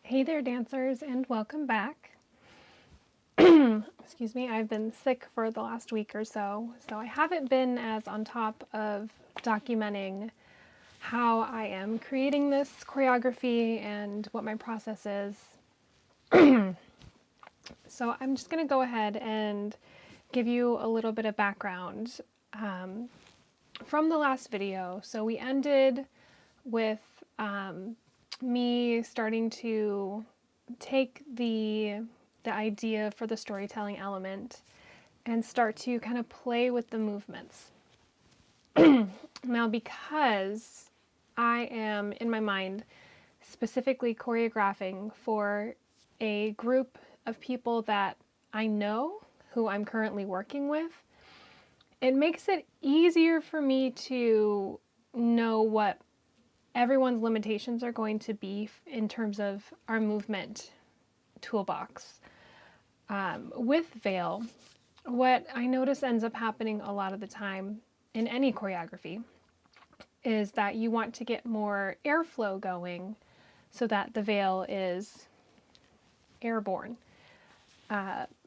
Hey there, dancers, and welcome back. Excuse me, I've been sick for the last week or so I haven't been as on top of documenting how I am creating this choreography and what my process is. So I'm just going to go ahead and give you a little bit of background from the last video. So we ended with me starting to take the idea for the storytelling element and start to kind of play with the movements. Now, because I am in my mind specifically choreographing for a group of people that I know who I'm currently working with, it makes it easier for me to know what everyone's limitations are going to be in terms of our movement toolbox. With veil, what I notice ends up happening a lot of the time in any choreography is that you want to get more airflow going so that the veil is airborne,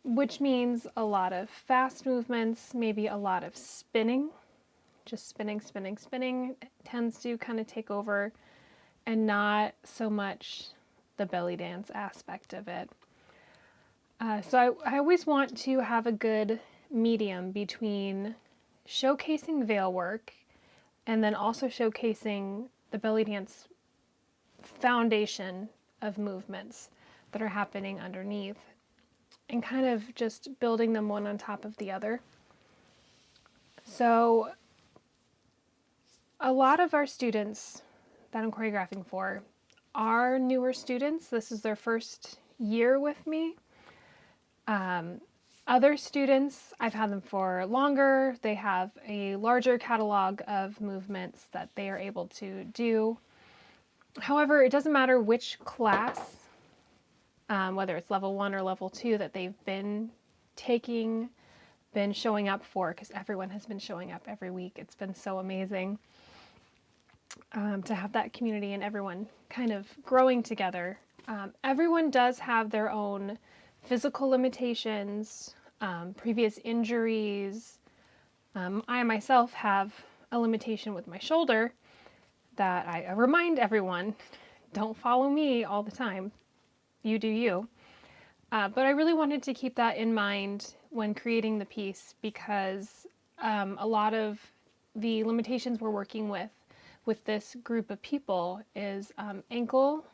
which means a lot of fast movements, maybe a lot of spinning. Just spinning, spinning, spinning tends to kind of take over, and not so much the belly dance aspect of it. So I always want to have a good medium between showcasing veil work and then also showcasing the belly dance foundation of movements that are happening underneath and kind of just building them one on top of the other. So a lot of our students that I'm choreographing for are newer students. This is their first year with me. Other students, I've had them for longer. They have a larger catalog of movements that they are able to do. However, it doesn't matter which class, whether it's level 1 or level 2 that they've been taking, been showing up for, because everyone has been showing up every week. It's been so amazing to have that community and everyone kind of growing together. Everyone does have their own physical limitations, previous injuries. I myself have a limitation with my shoulder that I remind everyone, don't follow me all the time. You do you. But I really wanted to keep that in mind when creating the piece because a lot of the limitations we're working with this group of people is ankle,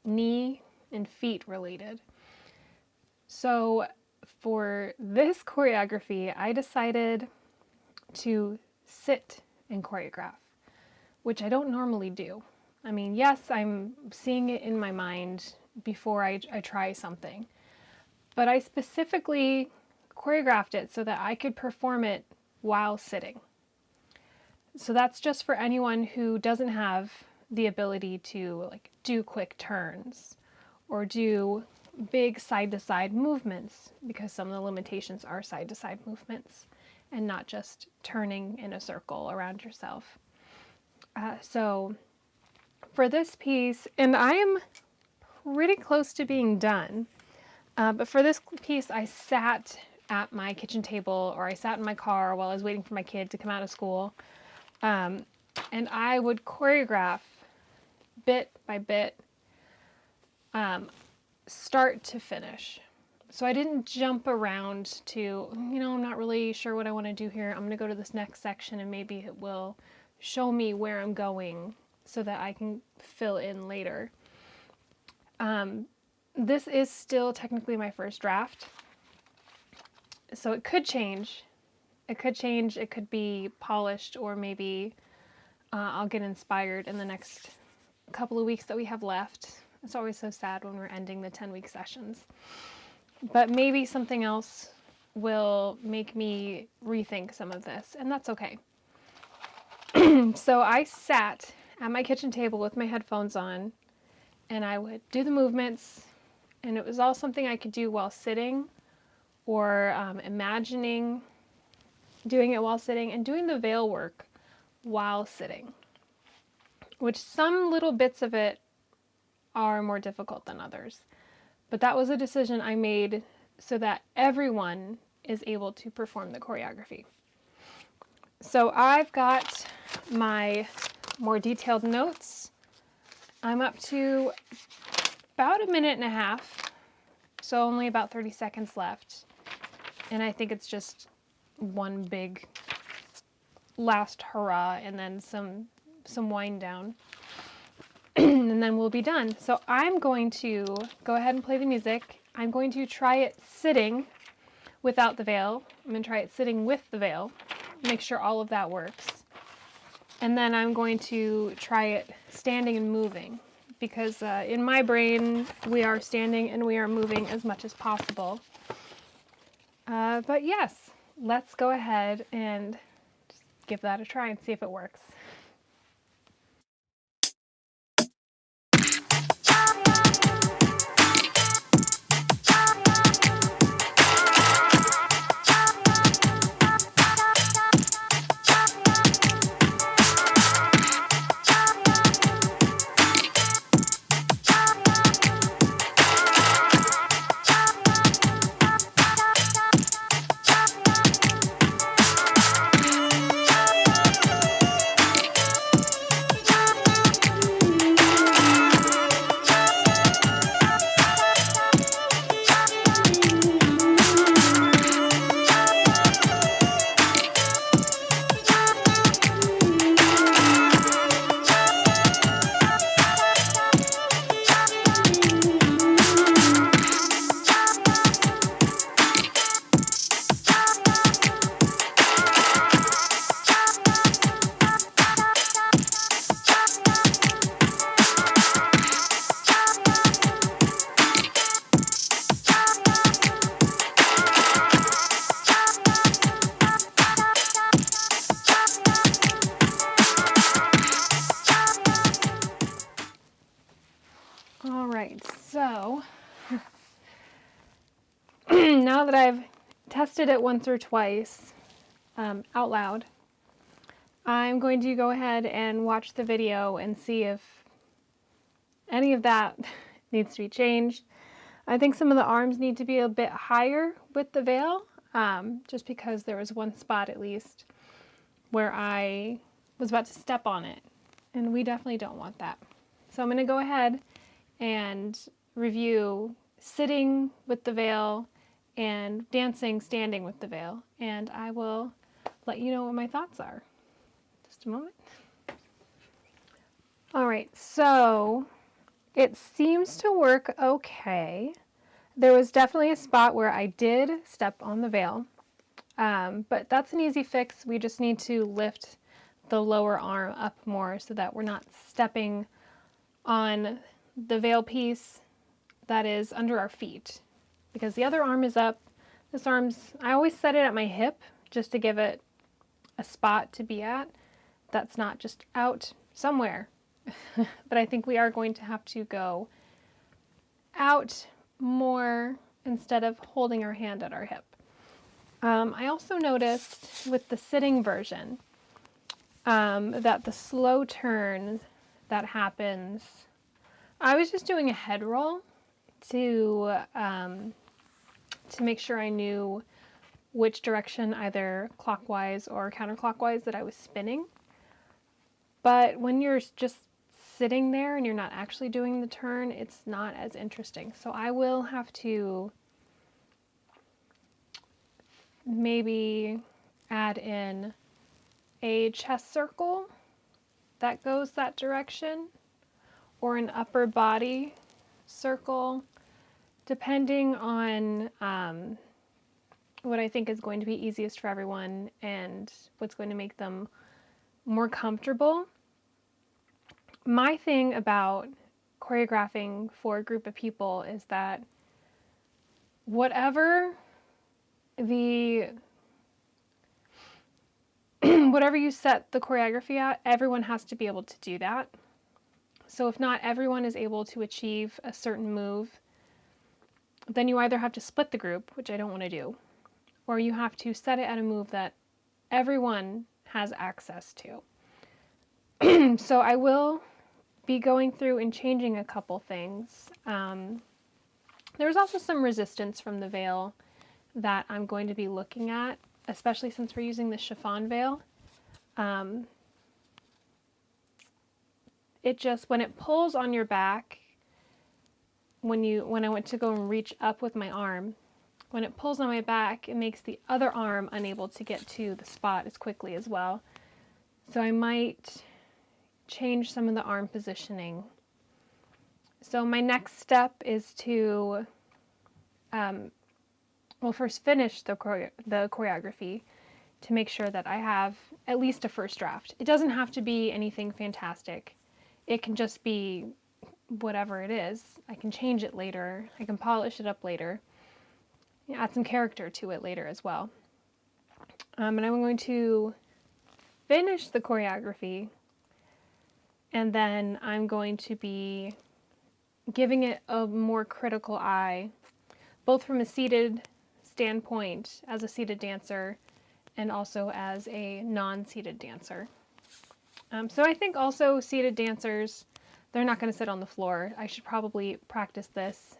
knee, and feet related. So for this choreography, I decided to sit and choreograph, which I don't normally do. I mean, yes, I'm seeing it in my mind before I try something, but I specifically choreographed it so that I could perform it while sitting. So that's just for anyone who doesn't have the ability to do quick turns or do big side-to-side movements, because some of the limitations are side-to-side movements and not just turning in a circle around yourself. So for this piece, and I am pretty close to being done, but for this piece I sat at my kitchen table or I sat in my car while I was waiting for my kid to come out of school, and I would choreograph bit by bit, start to finish. So I didn't jump around to, I'm not really sure what I want to do here. I'm going to go to this next section and maybe it will show me where I'm going so that I can fill in later. This is still technically my first draft, so it could change. It could be polished, or maybe I'll get inspired in the next couple of weeks that we have left. It's always so sad when we're ending the 10-week sessions. But maybe something else will make me rethink some of this, and that's okay. So I sat at my kitchen table with my headphones on, and I would do the movements, and it was all something I could do while sitting, or imagining doing it while sitting, and doing the veil work while sitting, which some little bits of it are more difficult than others. But that was a decision I made so that everyone is able to perform the choreography. So I've got my more detailed notes. I'm up to about a minute and a half, so only about 30 seconds left. And I think it's just one big last hurrah and then some wind down. And then we'll be done. So I'm going to go ahead and play the music. I'm going to try it sitting without the veil. I'm going to try it sitting with the veil, make sure all of that works. And then I'm going to try it standing and moving, because in my brain, we are standing and we are moving as much as possible. But yes, let's go ahead and just give that a try and see if it works. All right, so now that I've tested it once or twice out loud, I'm going to go ahead and watch the video and see if any of that needs to be changed. I think some of the arms need to be a bit higher with the veil, just because there was one spot at least where I was about to step on it, and we definitely don't want that. So I'm going to go ahead and review sitting with the veil and dancing standing with the veil, and I will let you know what my thoughts are. Just a moment. All right, so it seems to work okay. There was definitely a spot where I did step on the veil, but that's an easy fix. We just need to lift the lower arm up more so that we're not stepping on the veil piece that is under our feet, because the other arm is up. This arm's, I always set it at my hip just to give it a spot to be at. That's not just out somewhere. But I think we are going to have to go out more instead of holding our hand at our hip. I also noticed with the sitting version that the slow turn that happens, I was just doing a head roll to make sure I knew which direction, either clockwise or counterclockwise, that I was spinning. But when you're just sitting there and you're not actually doing the turn, it's not as interesting. So I will have to maybe add in a chest circle that goes that direction, or an upper body circle, depending on what I think is going to be easiest for everyone and what's going to make them more comfortable. My thing about choreographing for a group of people is that whatever whatever you set the choreography at, everyone has to be able to do that. So if not everyone is able to achieve a certain move, then you either have to split the group, which I don't want to do, or you have to set it at a move that everyone has access to. So I will be going through and changing a couple things. There's also some resistance from the veil that I'm going to be looking at, especially since we're using the chiffon veil. It just, when it pulls on your back, when I went to go and reach up with my arm, when it pulls on my back, it makes the other arm unable to get to the spot as quickly as well. So I might change some of the arm positioning. So my next step is to, first finish the choreography to make sure that I have at least a first draft. It doesn't have to be anything fantastic. It can just be whatever it is. I can change it later. I can polish it up later. Add some character to it later as well. And I'm going to finish the choreography, and then I'm going to be giving it a more critical eye, both from a seated standpoint as a seated dancer and also as a non-seated dancer. So I think also seated dancers, they're not going to sit on the floor. I should probably practice this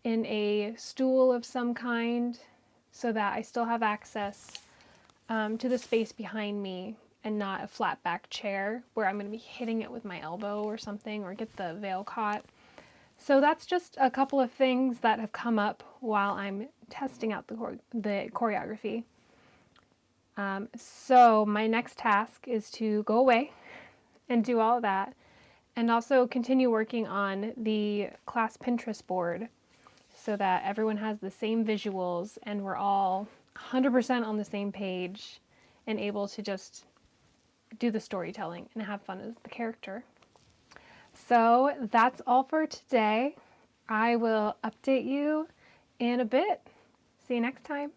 in a stool of some kind so that I still have access to the space behind me and not a flat back chair where I'm going to be hitting it with my elbow or something or get the veil caught. So that's just a couple of things that have come up while I'm testing out the choreography. So my next task is to go away and do all of that, and also continue working on the class Pinterest board so that everyone has the same visuals and we're all 100% on the same page and able to just do the storytelling and have fun as the character. So that's all for today. I will update you in a bit. See you next time.